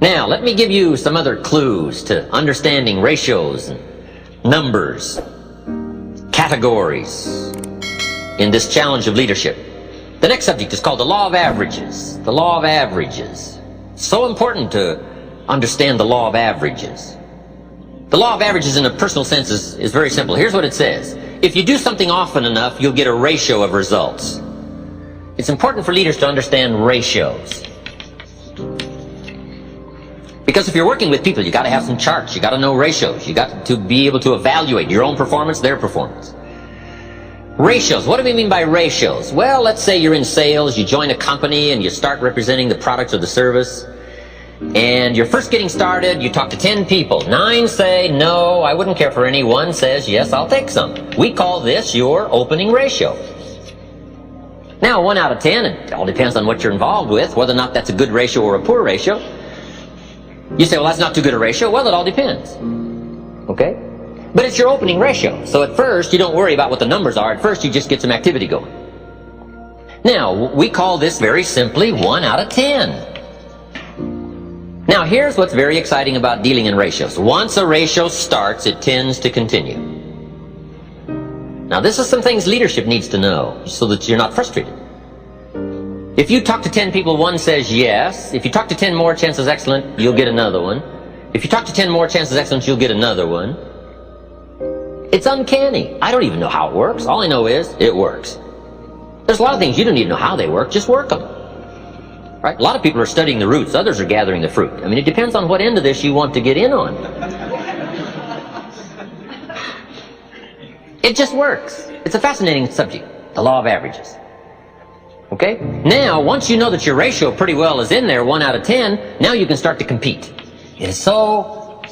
Now, let me give you some other clues to understanding ratios and numbers, categories in this challenge of leadership. The next subject is called the law of averages. The law of averages. So important to understand the law of averages. The law of averages in a personal sense is very simple. Here's what it says. If you do something often enough, you'll get a ratio of results. It's important for leaders to understand ratios. Because if you're working with people, you got to have some charts. You got to know ratios. You got to be able to evaluate your own performance, their performance. Ratios. What do we mean by ratios? Well, let's say you're in sales, you join a company and you start representing the product or the service. And you're first getting started, you talk to 10 people. 9 say, no, I wouldn't care for any. 1 says, yes, I'll take some. We call this your opening ratio. Now, 1 out of 10, it all depends on what you're involved with, whether or not that's a good ratio or a poor ratio. You say, well, that's not too good a ratio. Well, it all depends. Okay? But it's your opening ratio. So at first, you don't worry about what the numbers are. At first, you just get some activity going. Now, we call this very simply 1 out of 10. Now, here's what's very exciting about dealing in ratios. Once a ratio starts, it tends to continue. Now, this is some things leadership needs to know so that you're not frustrated. If you talk to 10 people, 1 says yes. If you talk to 10 more, chances excellent, you'll get another one. If you talk to 10 more, chances excellent, you'll get another one. It's uncanny. I don't even know how it works. All I know is it works. There's a lot of things you don't even know how they work. Just work them. Right? A lot of people are studying the roots. Others are gathering the fruit. I mean, it depends on what end of this you want to get in on. It just works. It's a fascinating subject, the law of averages. Okay? Now, once you know that your ratio pretty well is in there, 1 out of 10, now you can start to compete. It is so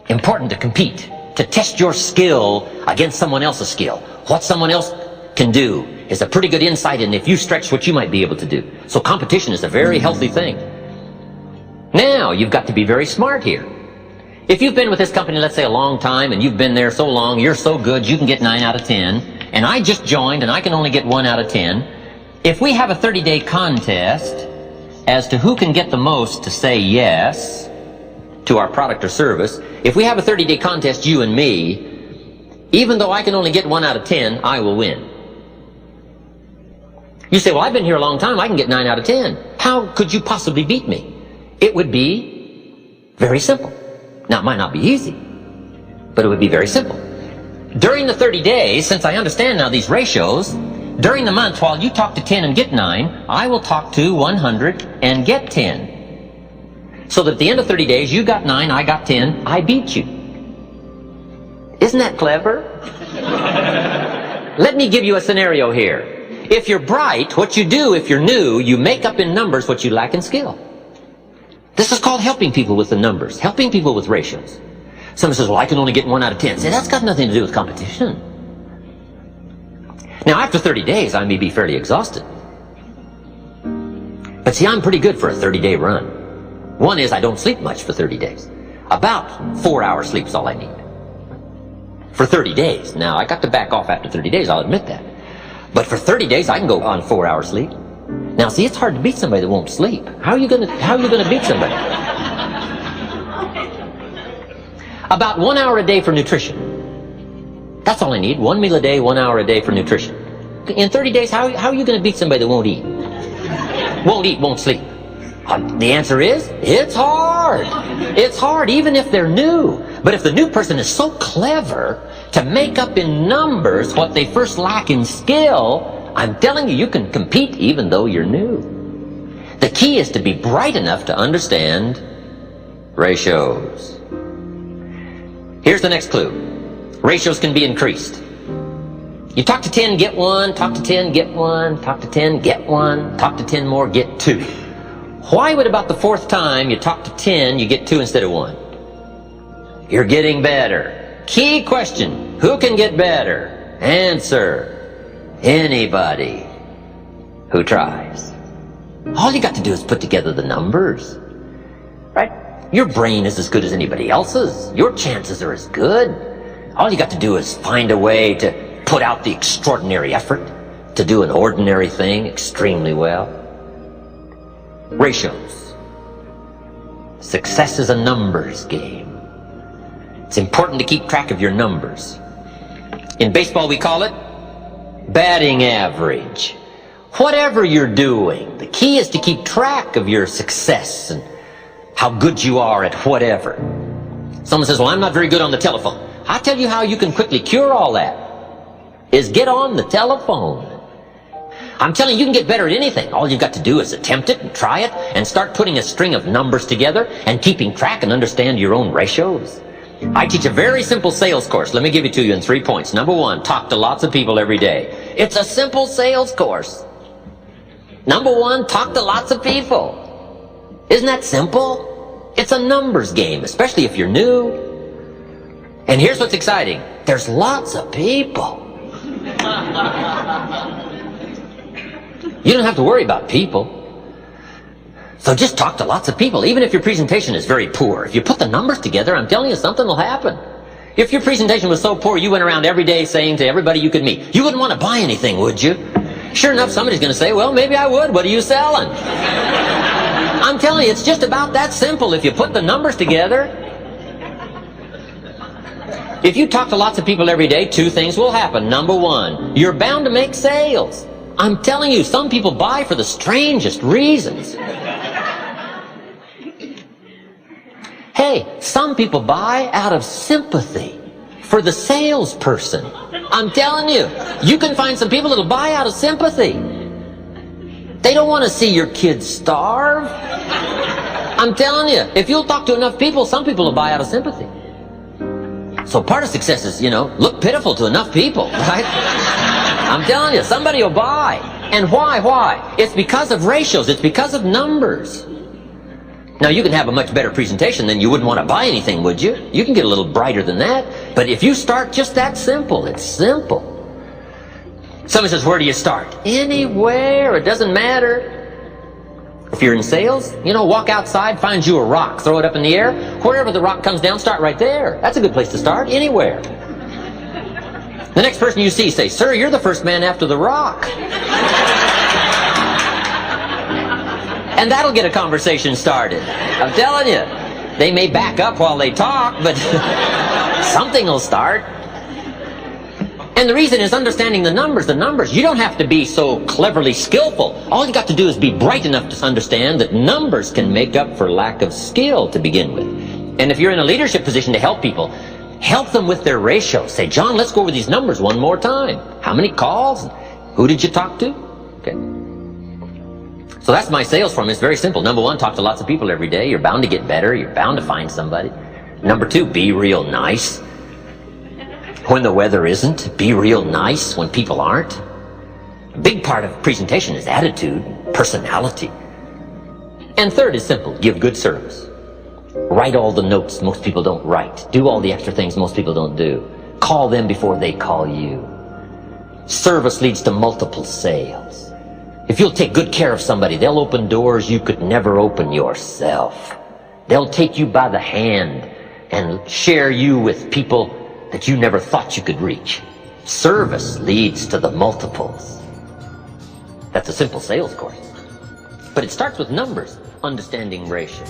important to compete, to test your skill against someone else's skill. What someone else can do is a pretty good insight in if you stretch what you might be able to do. So competition is a very healthy thing. Now, you've got to be very smart here. If you've been with this company, let's say a long time, and you've been there so long, you're so good, you can get 9 out of 10, and I just joined and I can only get 1 out of 10, if we have a 30-day contest as to who can get the most to say yes to our product or service, if we have a 30-day contest, you and me, even though I can only get 1 out of 10, I will win. You say, well, I've been here a long time, I can get 9 out of 10. How could you possibly beat me? It would be very simple. Now, it might not be easy, but it would be very simple. During the 30 days, since I understand now these ratios, during the month, while you talk to 10 and get 9, I will talk to 100 and get 10. So that at the end of 30 days, you got 9, I got 10, I beat you. Isn't that clever? Let me give you a scenario here. If you're bright, what you do if you're new, you make up in numbers what you lack in skill. This is called helping people with the numbers, helping people with ratios. Someone says, well, I can only get 1 out of 10. Say, that's got nothing to do with competition. Now, after 30 days, I may be fairly exhausted. But see, I'm pretty good for a 30-day run. One is I don't sleep much for 30 days. About 4 hours sleep is all I need. For 30 days. Now, I got to back off after 30 days, I'll admit that. But for 30 days, I can go on 4 hours sleep. Now, see, it's hard to beat somebody that won't sleep. How are you gonna beat somebody? About 1 hour a day for nutrition. That's all I need. 1 meal a day, 1 hour a day for nutrition. In 30 days, how are you going to beat somebody that won't eat? Won't eat, won't sleep. The answer is, it's hard. It's hard, even if they're new. But if the new person is so clever to make up in numbers what they first lack in skill, I'm telling you, you can compete even though you're new. The key is to be bright enough to understand ratios. Here's the next clue. Ratios can be increased. You talk to 10, get 1, talk to 10, get 1, talk to 10, get 1, talk to 10 more, get 2. Why would about the 4th time you talk to 10, you get 2 instead of 1? You're getting better. Key question, who can get better? Answer, anybody who tries. All you got to do is put together the numbers, right? Your brain is as good as anybody else's. Your chances are as good. All you got to do is find a way to put out the extraordinary effort to do an ordinary thing extremely well. Ratios. Success is a numbers game. It's important to keep track of your numbers. In baseball, we call it batting average. Whatever you're doing, the key is to keep track of your success and how good you are at whatever. Someone says, well, I'm not very good on the telephone. I'll tell you how you can quickly cure all that, is get on the telephone. I'm telling you, you can get better at anything. All you've got to do is attempt it and try it and start putting a string of numbers together and keeping track and understand your own ratios. I teach a very simple sales course. Let me give it to you in 3 points. Number 1, talk to lots of people every day. It's a simple sales course. Number 1, talk to lots of people. Isn't that simple? It's a numbers game, especially if you're new. And here's what's exciting. There's lots of people. You don't have to worry about people. So just talk to lots of people, even if your presentation is very poor. If you put the numbers together, I'm telling you, something will happen. If your presentation was so poor, you went around every day saying to everybody you could meet, you wouldn't want to buy anything, would you? Sure enough, somebody's going to say, well, maybe I would. What are you selling? I'm telling you, it's just about that simple. If you put the numbers together, if you talk to lots of people every day, 2 things will happen. Number 1, you're bound to make sales. I'm telling you, some people buy for the strangest reasons. Hey, some people buy out of sympathy for the salesperson. I'm telling you, you can find some people that'll buy out of sympathy. They don't want to see your kids starve. I'm telling you, if you'll talk to enough people, some people will buy out of sympathy. So part of success is, look pitiful to enough people, right? I'm telling you, somebody will buy. And why? Why? It's because of ratios. It's because of numbers. Now, you can have a much better presentation than you wouldn't want to buy anything, would you? You can get a little brighter than that. But if you start just that simple, it's simple. Someone says, where do you start? Anywhere. It doesn't matter. If you're in sales, walk outside, find you a rock, throw it up in the air. Wherever the rock comes down, start right there. That's a good place to start. Anywhere. The next person you see, say, sir, you're the first man after the rock. And that'll get a conversation started. I'm telling you. They may back up while they talk, but something will start. And the reason is understanding the numbers. The numbers, you don't have to be so cleverly skillful. All you got to do is be bright enough to understand that numbers can make up for lack of skill to begin with. And if you're in a leadership position to help people, help them with their ratios. Say, John, let's go over these numbers one more time. How many calls? Who did you talk to? Okay. So that's my sales form. It's very simple. Number 1, talk to lots of people every day. You're bound to get better. You're bound to find somebody. Number 2, be real nice. When the weather isn't, be real nice when people aren't. A big part of presentation is attitude, personality. And 3rd is simple. Give good service. Write all the notes most people don't write. Do all the extra things most people don't do. Call them before they call you. Service leads to multiple sales. If you'll take good care of somebody, they'll open doors you could never open yourself. They'll take you by the hand and share you with people that you never thought you could reach. Service leads to the multiples. That's a simple sales course. But it starts with numbers, understanding ratio.